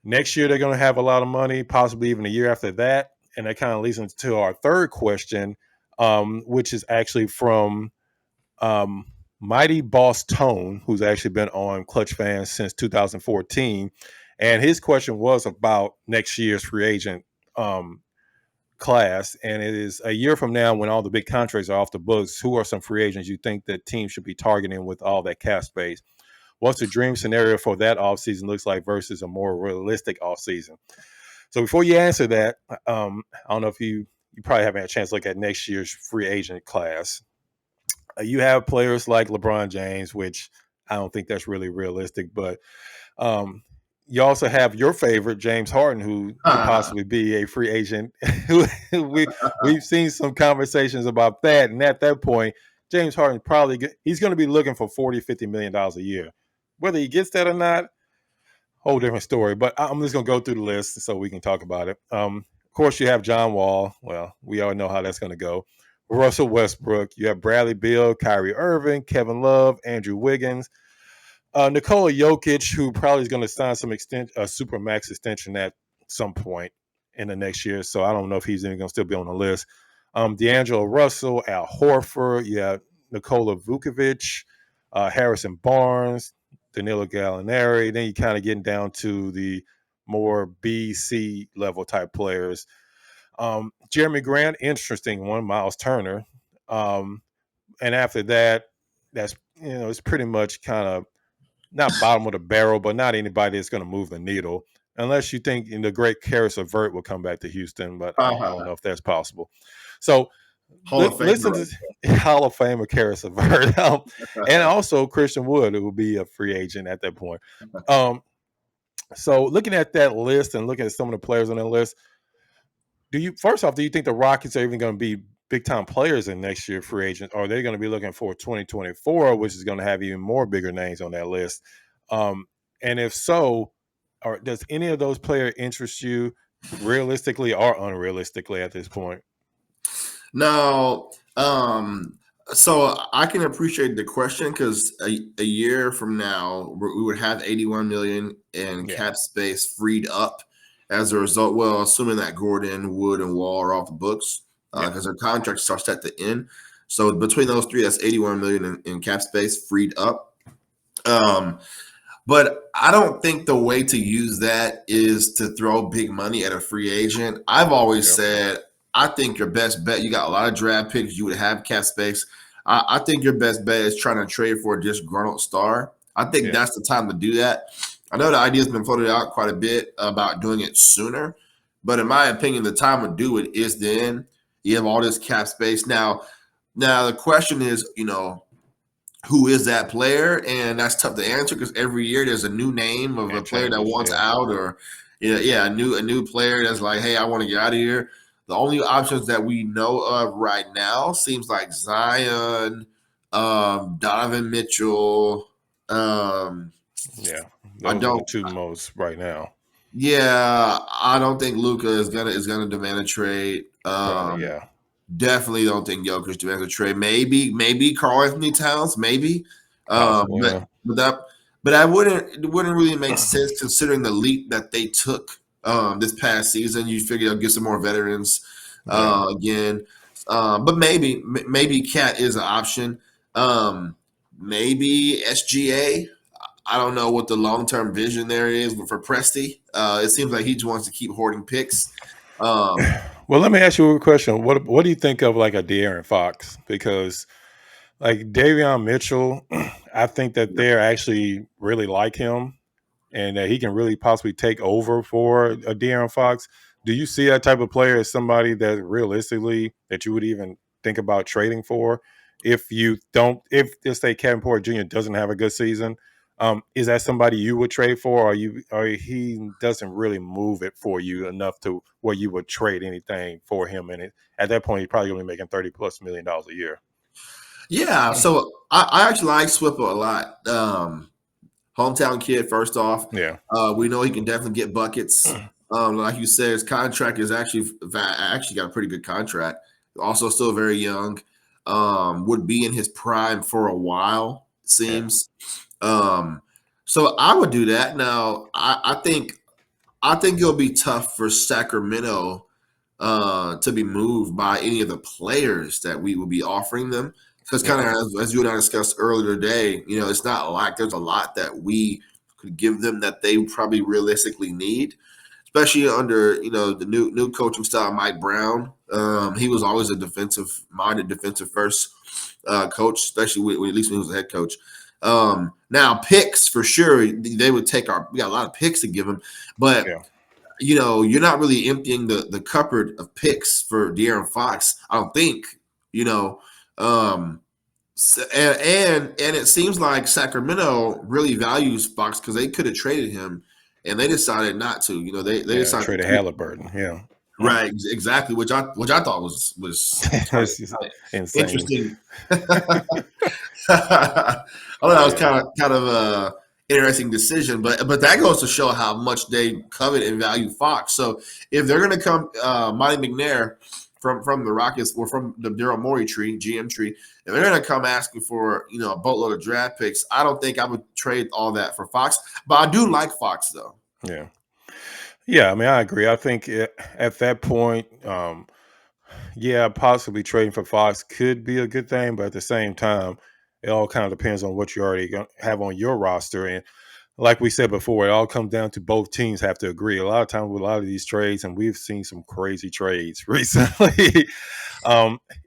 next year they're going to have a lot of money, possibly even a year after that. And that kind of leads into our third question, which is actually from Mighty Boss Tone, who's actually been on ClutchFans since 2014. And his question was about next year's free agent class. And it is, a year from now, when all the big contracts are off the books, who are some free agents you think that teams should be targeting with all that cap space? What's the dream scenario for that offseason looks like versus a more realistic offseason? So before you answer that, I don't know if you probably haven't had a chance to look at next year's free agent class. You have players like LeBron James, which I don't think that's really realistic, but you also have your favorite, James Harden, who could possibly be a free agent. We've seen some conversations about that, and at that point, James Harden he's going to be looking for $40, $50 million a year. Whether he gets that or not, whole different story. But I'm just going to go through the list so we can talk about it. Of course, you have John Wall. Well, we all know how that's going to go. Russell Westbrook. You have Bradley Beal, Kyrie Irving, Kevin Love, Andrew Wiggins, Nikola Jokic, who probably is going to sign some Supermax extension at some point in the next year. So I don't know if he's even going to still be on the list. D'Angelo Russell, Al Horford. You have Nikola Vucevic, Harrison Barnes, Danilo Gallinari. Then you kind of getting down to the more B, C level type players. Jeremy Grant, interesting one. Miles Turner. And after that, that's, it's pretty much kind of not bottom of the barrel, but not anybody that's going to move the needle, unless you think the great Karis LeVert will come back to Houston. But I don't know if that's possible. So Hall of Fame. Listen to Hall of Famer Karis LeVert, and also Christian Wood, who will be a free agent at that point. So looking at that list and looking at some of the players on that list, do you think the Rockets are even going to be big time players in next year free agents, or are they going to be looking for 2024, which is going to have even more bigger names on that list? And if so, or does any of those players interest you realistically or unrealistically at this point? No. So I can appreciate the question because a year from now we would have 81 million in cap space freed up as a result. Well, assuming that Gordon, Wood, and Wall are off the books because their contracts are set to end. So between those three, that's 81 million in cap space freed up. But I don't think the way to use that is to throw big money at a free agent. I've always said, I think your best bet, you got a lot of draft picks, you would have cap space. I think your best bet is trying to trade for a disgruntled star. I think that's the time to do that. I know the idea has been floated out quite a bit about doing it sooner, but in my opinion, the time to do it is then. You have all this cap space. Now the question is, who is that player? And that's tough to answer because every year there's a new name of a player that wants out, or a new player that's like, hey, I want to get out of here. The only options that we know of right now seems like Zion, Donovan Mitchell. Those are the two most right now. Yeah, I don't think Luka is gonna demand a trade. Definitely don't think Jokic demands a trade. Maybe Carl Anthony Towns, maybe. But that wouldn't really make sense considering the leap that they took this past season. You figure they'll get some more veterans again. But maybe Cat is an option. Maybe SGA. I don't know what the long-term vision there is, but for Presti, it seems like he just wants to keep hoarding picks. Well, let me ask you a question. What do you think of like a De'Aaron Fox? Because like Davion Mitchell, I think that they're actually really like him and that he can really possibly take over for a De'Aaron Fox. Do you see that type of player as somebody that realistically that you would even think about trading for if let's say Kevin Porter Jr. doesn't have a good season? Is that somebody you would trade for, or he doesn't really move it for you enough to where you would trade anything for him? And at that point, he's probably going to be making $30+ million a year. Yeah, so I actually like Swipper a lot. Hometown kid, first off. Yeah. We know he can definitely get buckets. Like you said, his contract is actually got a pretty good contract. Also, still very young. Would be in his prime for a while, it seems. So I would do that. Now, I think it'll be tough for Sacramento to be moved by any of the players that we will be offering them. Because kind of as you and I discussed earlier today, it's not like there's a lot that we could give them that they probably realistically need, especially under the new coaching style, Mike Brown. He was always a defensive-minded, defensive-first coach, especially at least when he was a head coach. Now picks for sure, they would take we got a lot of picks to give them, but you're not really emptying the cupboard of picks for De'Aaron Fox, I don't think. And it seems like Sacramento really values Fox because they could have traded him and they decided not to. They decided traded Halliburton. Yeah. Right, exactly, which I thought was interesting. I thought that was kind of a interesting decision, but that goes to show how much they covet and value Fox. So if they're going to come, Monty McNair from the Rockets or from the Daryl Morey tree, GM tree, if they're going to come asking for a boatload of draft picks, I don't think I would trade all that for Fox. But I do like Fox though. Yeah. Yeah, I mean, I agree. I think at that point, possibly trading for Fox could be a good thing, but at the same time, it all kind of depends on what you already have on your roster. And like we said before, it all comes down to both teams have to agree. A lot of times with a lot of these trades, and we've seen some crazy trades recently,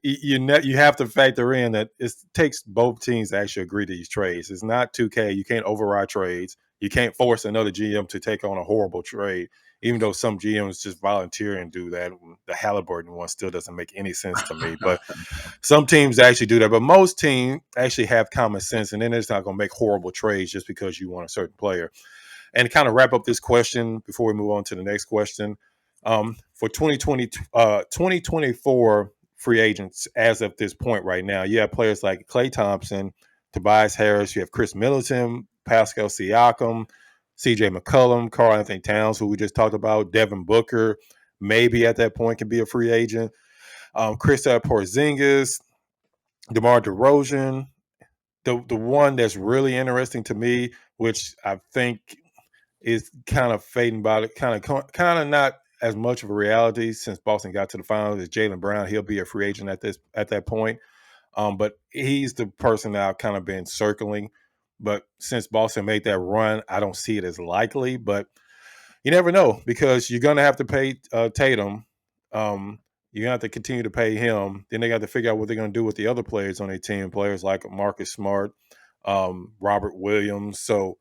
you have to factor in that it takes both teams to actually agree to these trades. It's not 2K. You can't override trades. You can't force another GM to take on a horrible trade, even though some GMs just volunteer and do that. The Halliburton one still doesn't make any sense to me, but some teams actually do that. But most teams actually have common sense, and then it's not going to make horrible trades just because you want a certain player. And to kind of wrap up this question before we move on to the next question, for 2024 free agents as of this point right now, you have players like Klay Thompson, Tobias Harris, you have Chris Middleton, Pascal Siakam, CJ McCollum, Karl Anthony Towns, who we just talked about, Devin Booker, maybe at that point can be a free agent, Kristaps Porzingis, DeMar DeRozan. The one that's really interesting to me, which I think is kind of fading by it, kind of not as much of a reality since Boston got to the finals, is Jaylen Brown. He'll be a free agent at that point. But he's the person that I've kind of been circling. But since Boston made that run, I don't see it as likely. But you never know, because you're going to have to pay Tatum. You're going to have to continue to pay him. Then they got to figure out what they're going to do with the other players on their team, players like Marcus Smart, Robert Williams. So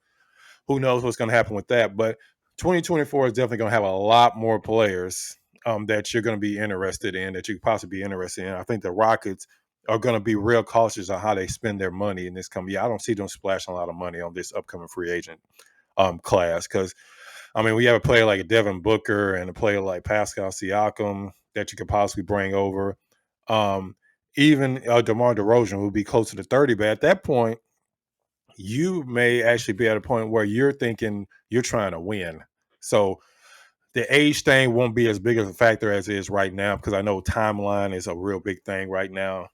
who knows what's going to happen with that. But 2024 is definitely going to have a lot more players that you're going to be interested in, that you could possibly be interested in. I think the Rockets are going to be real cautious on how they spend their money in this coming year. I don't see them splashing a lot of money on this upcoming free agent class, because, I mean, we have a player like Devin Booker and a player like Pascal Siakam that you could possibly bring over. Even DeMar DeRozan would be close to the 30, but at that point, you may actually be at a point where you're thinking you're trying to win. So the age thing won't be as big of a factor as it is right now, because I know timeline is a real big thing right now,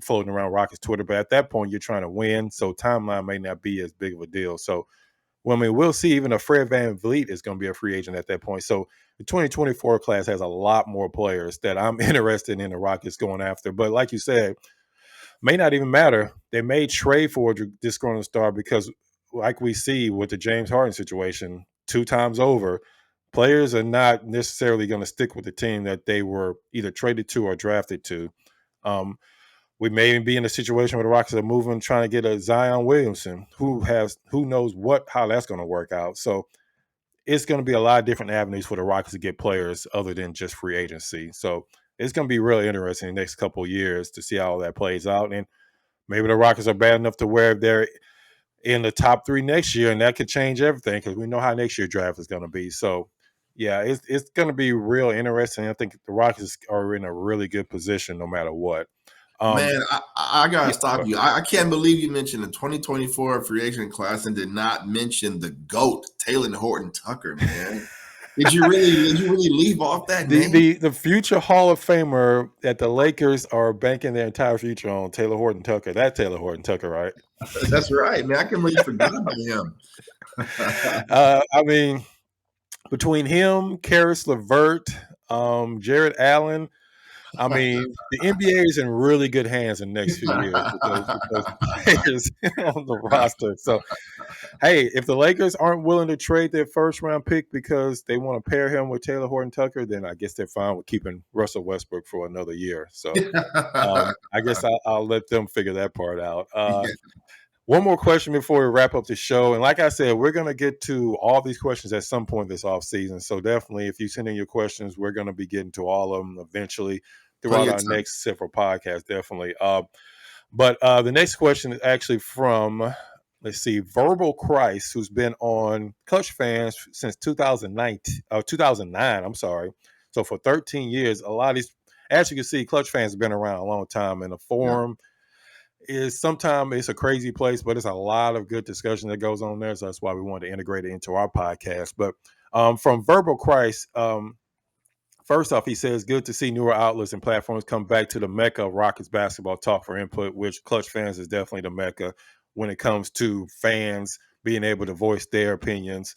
floating around Rockets Twitter. But at that point, you're trying to win, so timeline may not be as big of a deal. So, well, I mean, we'll see. Even a Fred VanVleet is going to be a free agent at that point. So the 2024 class has a lot more players that I'm interested in the Rockets going after. But like you said, may not even matter. They may trade for a disgruntled star, because, like we see with the James Harden situation 2 times over, players are not necessarily going to stick with the team that they were either traded to or drafted to. We may be in a situation where the Rockets are moving, trying to get a Zion Williamson, who knows how that's going to work out. So it's going to be a lot of different avenues for the Rockets to get players other than just free agency. So it's going to be really interesting in the next couple of years to see how that plays out. And maybe the Rockets are bad enough to where they're in the top 3 next year, and that could change everything, because we know how next year's draft is going to be. So, yeah, it's going to be real interesting. I think the Rockets are in a really good position no matter what. Man, I got to stop you. I can't believe you mentioned the 2024 free agent class and did not mention the GOAT, Taylor Horton Tucker, man. Did you really leave off that name? The future Hall of Famer that the Lakers are banking their entire future on, Taylor Horton Tucker. That Taylor Horton Tucker, right? That's right, man. I can't believe you forgot about him. I mean, between him, Karis LeVert, Jared Allen, I mean, the NBA is in really good hands in the next few years with those players on the roster. So, hey, if the Lakers aren't willing to trade their first-round pick because they want to pair him with Taylor Horton Tucker, then I guess they're fine with keeping Russell Westbrook for another year. So, I guess I'll let them figure that part out. One more question before we wrap up the show. And like I said, we're going to get to all these questions at some point this offseason. So definitely, if you send in your questions, we're going to be getting to all of them eventually throughout our next several podcasts, definitely. But the next question is actually from, let's see, Verbal Christ, who's been on ClutchFans since 2009, I'm sorry. So for 13 years, a lot of these, as you can see, ClutchFans have been around a long time, and the forum is sometimes it's a crazy place, but it's a lot of good discussion that goes on there. So that's why we wanted to integrate it into our podcast. But from Verbal Christ, first off, he says, good to see newer outlets and platforms come back to the mecca of Rockets basketball talk for input, which ClutchFans is definitely the mecca when it comes to fans being able to voice their opinions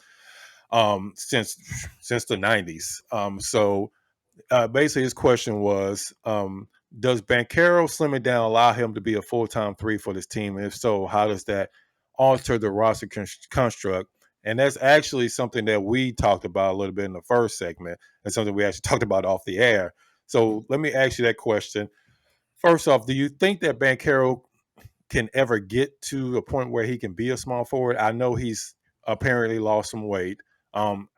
since the 90s. So basically his question was, does Banchero slimming down allow him to be a full-time 3 for this team? And if so, how does that alter the roster construct? And that's actually something that we talked about a little bit in the first segment, and something we actually talked about off the air. So let me ask you that question. First off, do you think that Banchero can ever get to a point where he can be a small forward? I know he's apparently lost some weight.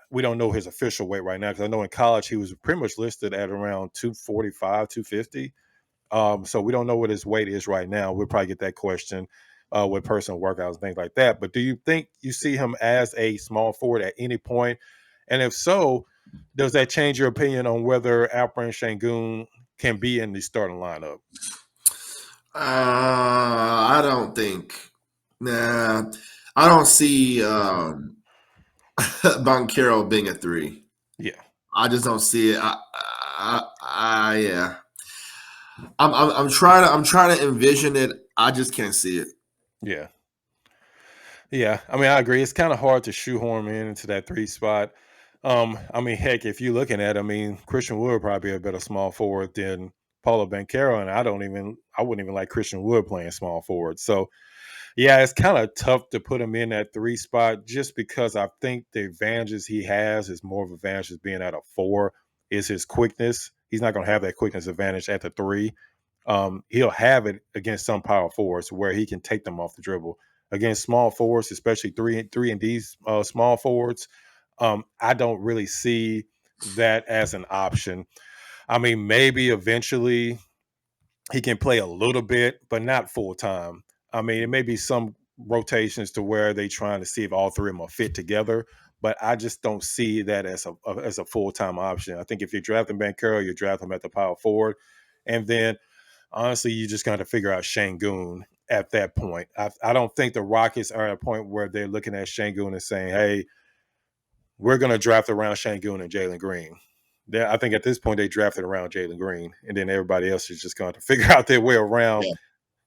We don't know his official weight right now because I know in college he was pretty much listed at around 245, 250. So we don't know what his weight is right now. We'll probably get that question with personal workouts and things like that. But do you think you see him as a small forward at any point? And if so, does that change your opinion on whether Alperen Sengun can be in the starting lineup? I don't think. Nah, I don't see Carroll being a 3. Yeah. I just don't see it. Yeah. I'm trying to envision it. I just can't see it. Yeah. Yeah. I mean, I agree. It's kind of hard to shoehorn him into that 3 spot. I mean, heck, if you're looking at, I mean, Christian Wood probably a better small forward than Paulo Banchero, and I wouldn't even like Christian Wood playing small forward. So, yeah, it's kind of tough to put him in that 3 spot just because I think the advantages he has is more of advantages being at a 4 is his quickness. He's not going to have that quickness advantage at the 3. He'll have it against some power forwards where he can take them off the dribble. Against small forwards, especially 3 and D small forwards, I don't really see that as an option. I mean, maybe eventually he can play a little bit, but not full time. I mean, it may be some rotations to where they trying to see if all 3 of them are fit together, but I just don't see that as a full time option. I think if you're drafting Banchero, you draft him at the power forward, and then honestly, you just got to figure out Shanghu at that point. I don't think the Rockets are at a point where they're looking at Shanghu and saying, "Hey, we're going to draft around Shanghu and Jalen Green." I think at this point they drafted around Jalen Green, and then everybody else is just going to figure out their way around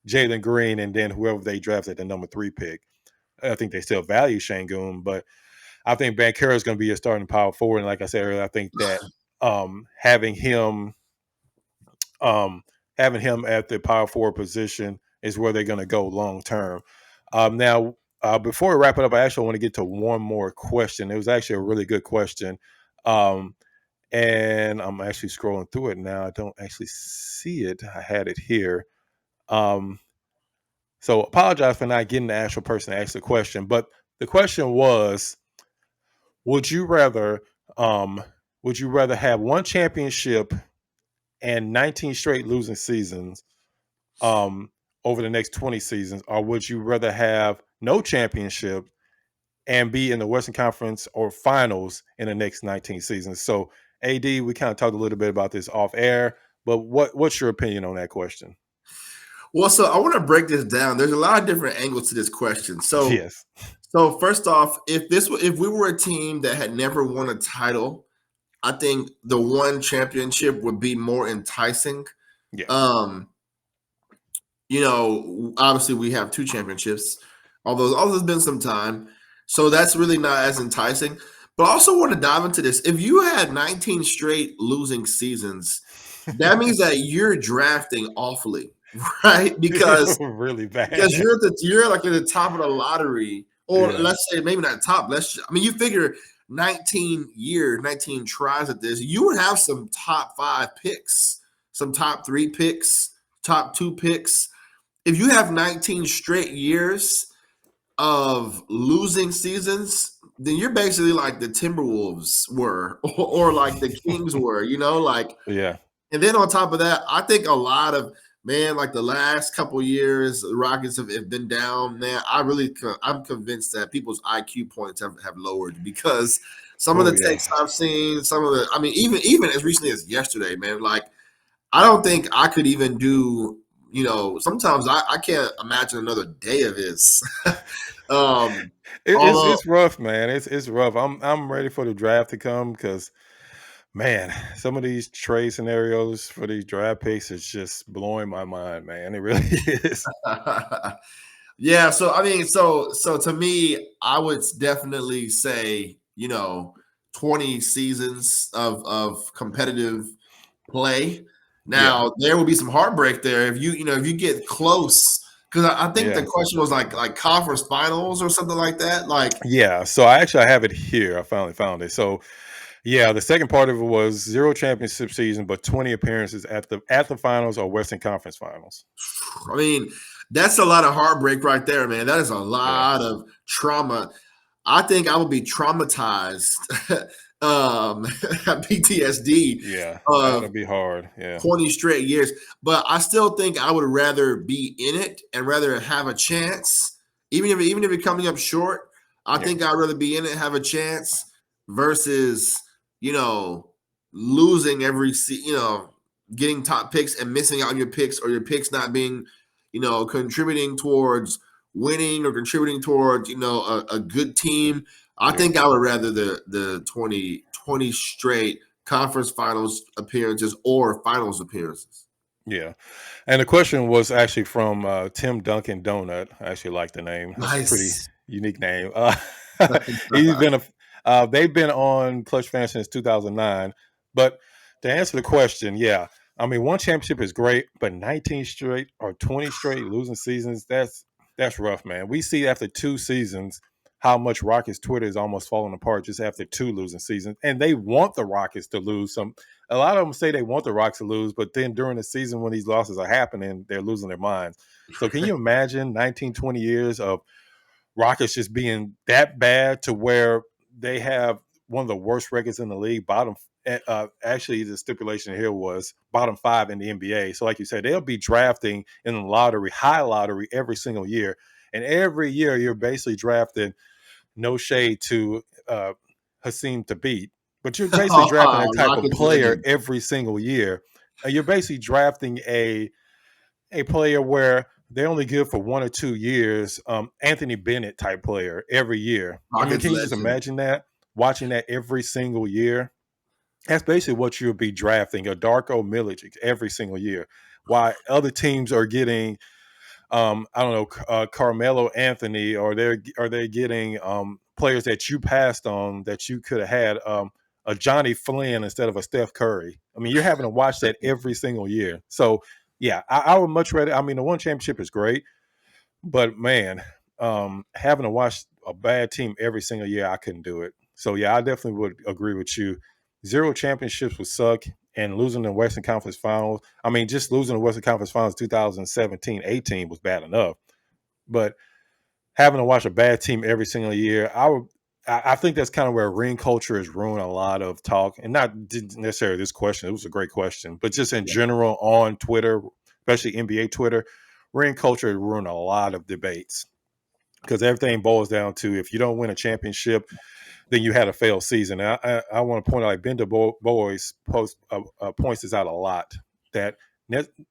Jalen Green, and then whoever they drafted the number 3 pick. I think they still value Shanghu, but I think Banchero is going to be a starting power forward. And like I said earlier, I think that having him at the power forward position is where they're going to go long term. Now, before we wrap it up, I actually want to get to one more question. It was actually a really good question. And I'm actually scrolling through it now. I don't actually see it. I had it here. So apologize for not getting the actual person to ask the question. But the question was, would you rather have one championship and 19 straight losing seasons over the next 20 seasons, or would you rather have no championship and be in the Western Conference or finals in the next 19 seasons? So, AD, we kind of talked a little bit about this off air, but what's your opinion on that question? Well, so I want to break this down. There's a lot of different angles to this question. So, yes. So first off, if we were a team that had never won a title, I think the one championship would be more enticing. Yeah. Obviously we have 2 championships, although it's been some time. So that's really not as enticing. But I also want to dive into this. If you had 19 straight losing seasons, that means that you're drafting awfully, right? Because really bad. Because you're like at the top of the lottery, or let's say maybe not top. You figure 19 tries at this, you would have some top 5 picks, some top 3 picks, top 2 picks. If you have 19 straight years of losing seasons, then you're basically like the Timberwolves were, or like the Kings were, yeah. And then on top of that, I think a lot of like the last couple years, the Rockets have been down. Man, I'm convinced that people's IQ points have lowered because some of the takes I've seen, even as recently as yesterday, man, like I don't think I could even do, sometimes I can't imagine another day of this. It's rough, man. It's rough. I'm ready for the draft to come because, man, some of these trade scenarios for these draft picks is just blowing my mind, man. It really is. Yeah. So to me, I would definitely say, 20 seasons of competitive play. Now there will be some heartbreak there if you get close, because I think the question was like conference finals or something like that. So I have it here. I finally found it. So the second part of it was 0 championship season, but 20 appearances at the finals or Western Conference finals. I mean, that's a lot of heartbreak right there, man. That is a lot of trauma. I think I would be traumatized, PTSD Yeah, of that'd be hard. Yeah, 20 straight years. But I still think I would rather be in it and rather have a chance, even if it's coming up short. I think I'd rather be in it, have a chance, versus losing getting top picks and missing out on your picks, or your picks not being contributing towards winning or contributing towards a good team. I think I would rather the 20 straight conference finals appearances or finals appearances. yeah. And the question was actually from Tim Duncan Donut. I actually like the name. That's a pretty Nice. unique name. He's been they've been on ClutchFans since 2009. But to answer the question, yeah, I mean, one championship is great, but 19 straight or 20 straight losing seasons, that's rough, man. We see after 2 seasons how much Rockets Twitter is almost falling apart just after 2 losing seasons, and they want the Rockets to lose. A lot of them say they want the Rockets to lose, but then during the season when these losses are happening, they're losing their minds. So can you imagine 19, 20 years of Rockets just being that bad to where they have one of the worst records in the league, actually the stipulation here was bottom 5 in the NBA. So like you said, they'll be drafting in the lottery, high lottery every single year. And every year you're basically drafting, no shade to Hassim Thabit, but you're basically drafting that type of Rockets player legend. every single year. You're basically drafting a player where they're only good for 1 or 2 years, Anthony Bennett type player every year. I mean, Rockets can you just legend. imagine that? Watching that every single year? That's basically what you'll be drafting, a Darko Milicic every single year. While other teams are getting, I don't know, Carmelo Anthony, or they're getting players that you passed on that you could have had, a Johnny Flynn instead of a Steph Curry. I mean, you're having to watch that every single year. So yeah, I would much rather. I mean, the one championship is great, but man, having to watch a bad team every single year, I couldn't do it. So yeah, I definitely would agree with you. 0 championships would suck, and losing the Western Conference Finals. I mean, just losing the Western Conference Finals 2017-18 was bad enough, but having to watch a bad team every single year, I think that's kind of where ring culture has ruined a lot of talk, and not necessarily this question. It was a great question, but just in general on Twitter, especially NBA Twitter, ring culture has ruined a lot of debates because everything boils down to, if you don't win a championship, then you had a failed season. And I want to point out, like Ben Du Bois points this out a lot, that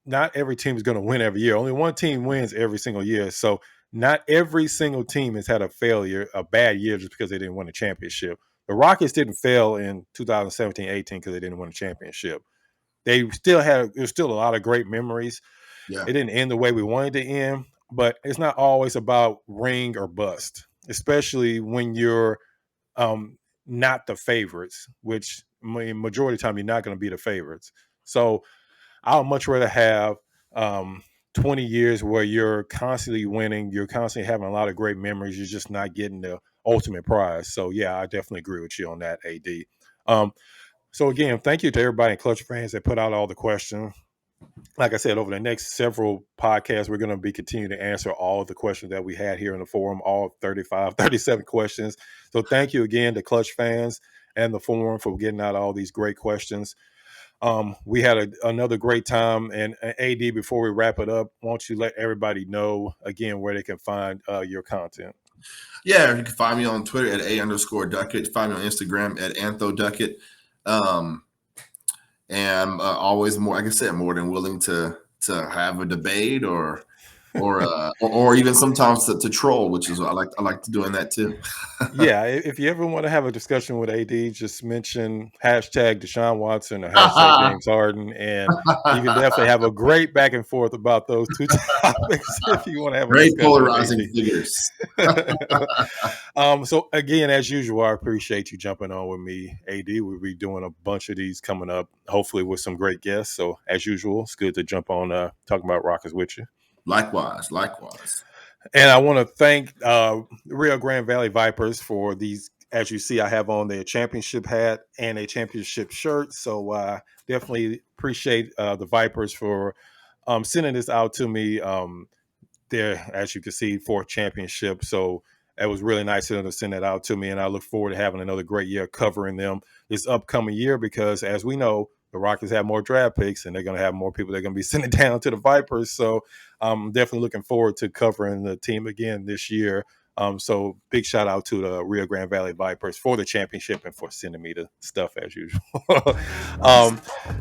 not every team is going to win every year. Only one team wins every single year. So not every single team has had a bad year just because they didn't win a championship. The Rockets didn't fail in 2017-18 because they didn't win a championship. There's still a lot of great memories. Yeah. It didn't end the way we wanted to end, but it's not always about ring or bust, especially when you're not the favorites, which majority of the time you're not going to be the favorites. So I'll much rather have 20 years where you're constantly winning, you're constantly having a lot of great memories, you're just not getting the ultimate prize. So yeah, I definitely agree with you on that, AD. So again, thank you to everybody in ClutchFans that put out all the questions. Like I said, over the next several podcasts, we're going to be continuing to answer all of the questions that we had here in the forum, all 37 questions. So thank you again to ClutchFans and the forum for getting out all these great questions. We had another great time. And AD, before we wrap it up, why don't you let everybody know again where they can find your content? Yeah, you can find me on Twitter at @A_Duckett. Find me on Instagram at Antho Duckett. And always more, like I said, more than willing to have a debate or even sometimes to troll, which is I like to doing that too. Yeah, if you ever want to have a discussion with AD, just mention hashtag Deshaun Watson or hashtag James Harden, and you can definitely have a great back and forth about those two topics if you want to have a Great discussion polarizing with figures. AD. So again, as usual, I appreciate you jumping on with me, AD. We'll be doing a bunch of these coming up, hopefully with some great guests. So as usual, it's good to jump on talking about Rockets with you. Likewise. And I want to thank Rio Grande Valley Vipers for these. As you see, I have on their championship hat and a championship shirt. So definitely appreciate the Vipers for sending this out to me. There, as you can see, for championship. So It was really nice of them to send that out to me, and I look forward to having another great year covering them this upcoming year because, as we know, the Rockets have more draft picks, and they're going to have more people they're going to be sending down to the Vipers. So I'm definitely looking forward to covering the team again this year. So big shout out to the Rio Grande Valley Vipers for the championship and for sending me the stuff as usual.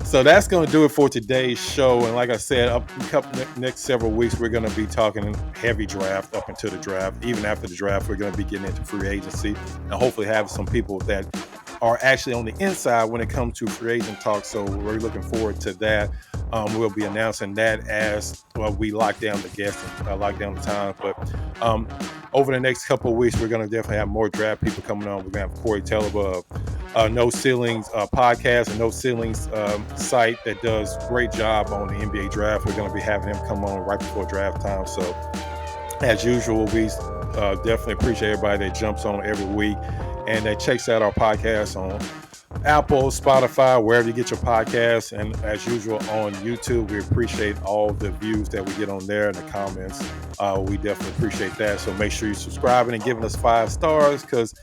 So that's going to do it for today's show. And like I said, up next several weeks, we're going to be talking heavy draft up until the draft. Even after the draft, we're going to be getting into free agency and hopefully have some people that are actually on the inside when it comes to free agent talk. So we're looking forward to that. We'll be announcing that as well. We lock down the guests and lock down the time. But over the next couple of weeks, we're going to definitely have more draft people coming on. We're going to have Corey Teleba, No Ceilings podcast and No Ceilings site that does a great job on the NBA draft. We're going to be having him come on right before draft time. So as usual, we definitely appreciate everybody that jumps on every week and that checks out our podcast on Apple, Spotify, wherever you get your podcasts. And as usual on YouTube, we appreciate all the views that we get on there and the comments. We definitely appreciate that. So make sure you're subscribing and giving us 5 stars because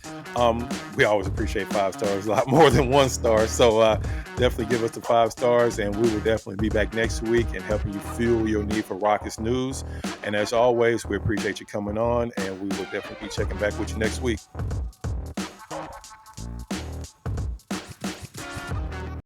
we always appreciate 5 stars, a lot more than 1 star. So definitely give us the 5 stars, and we will definitely be back next week and helping you fuel your need for Rockets news. And as always, we appreciate you coming on, and we will definitely be checking back with you next week.